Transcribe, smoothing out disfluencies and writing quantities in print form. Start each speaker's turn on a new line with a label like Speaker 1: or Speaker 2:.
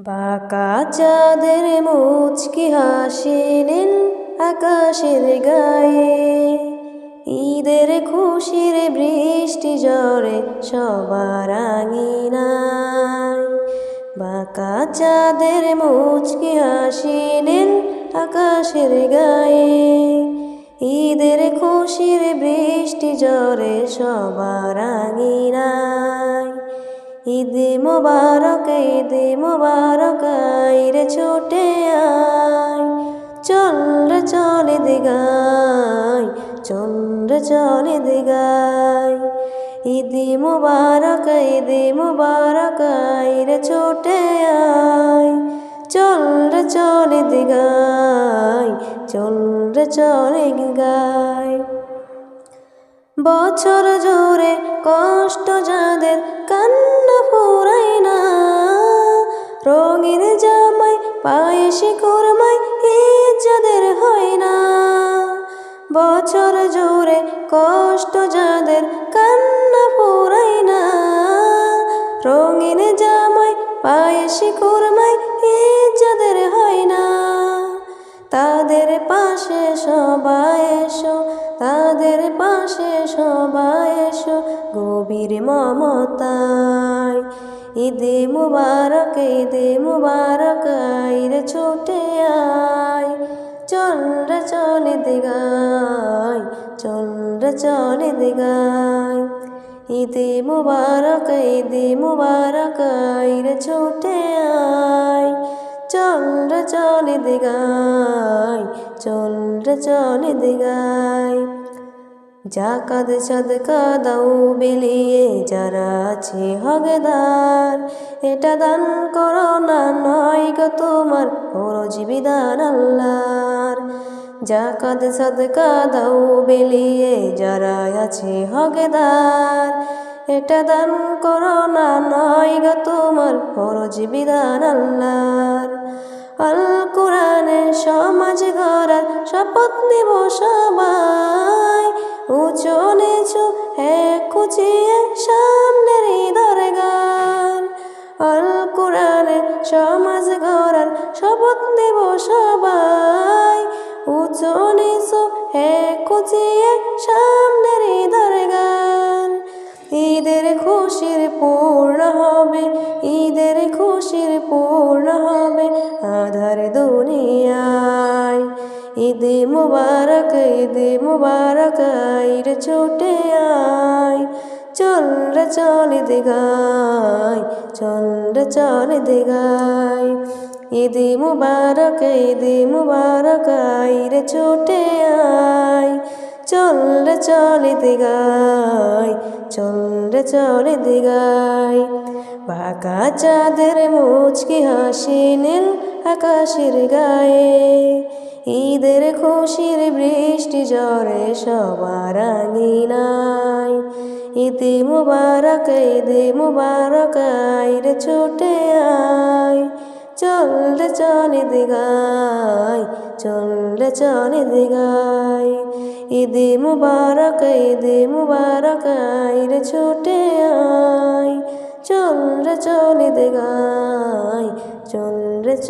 Speaker 1: বাঁকা চাঁদের মুচকি হাসি নীল আকাশের গায়ে, ঈদের খুশির বৃষ্টি ঝরে সবার আঙিনায়। বাঁকা চাঁদের মুচকি হাসি নীল আকাশের গায়ে, ঈদের খুশির বৃষ্টি ঝরে সবার আঙিনায়। ঈদ মোবারক আইরে ছুটে আয়, চল রে চল ঈদ গাই, চল রে চল ঈদ গাই। ঈদ মোবারক আইরে ছুটে আয়, চল রে চল ঈদ গাই, চল রে চল ঈদ গাই। বছর জুড়ে কষ্ট যাদের কান্না ফুরায় না, রঙিন জামাই পায়েসে কোরমাই ঈদ যাদের হয় না। বছর জুড়ে কষ্ট যাদের কান্না ফুরায় না, রঙিন জামাই পায়েসে কোরমাই ঈদ যাদের হয় না। তাদের পাশে সবাই এসো, তাদের পাশে সবাই এসো গভীর মমতায়। ঈদ মুবারক আইরে ছুটে আয়, চল রে চল ঈদ গাই, চল রে চল ঈদ গাই। ঈদ মুবারক আইরে ছুটে আয়, চল রে চল ঈদ গাই, চল রে চল ঈদ গাই। জাকাত সাদকা দাও বিলিয়ে যারা আছে হকদার, এটা দান করো না নয় গো তোমার ফরজ বিধান আল্লাহর। জাকাত সাদকা দাও বিলিয়ে যারা আছে হকদার, এটা দান করো না নয় গো তোমার ফরজ বিধান আল্লাহর। আল কোরআনে সমাজ গড়ার শপথ নিব সবাই, উঁচু নিচু এক খুঁচিয়ে সামনের দরগার। আল কোরআনে সমাজ গড়ার শপথ নিব সবাই, উঁচু নিচু এক খুঁচিয়ে সামনের দরগার। ঈদের খুশির পূর্ণ হবে, ঈদের খুশির পূর্ণ হবে আধার দুনিয়ায়। ঈদ মুবারক আইরে ছুটে আয়, চল রে চল ঈদ গাই, চল রে চল ঈদ গাই। ঈদ মুবারক আইরে ছুটে আয়, চল রে চল ঈদ গাই, চল রে চল ঈদ গাই। বাঁকা চাঁদের মুচকি হাসি নীল আকাশের গায়ে, ঈদের খুশির বৃষ্টি ঝরে সবার আঙিনায়। ঈদ মুবারক আইরে ছুটে আয়, চল রে চল ঈদ গাই, চল রে চল ঈদ গাই। ঈদ মুবারক আইরে ছুটে আয়, চল রে চল ঈদ গাই, চল রে চল।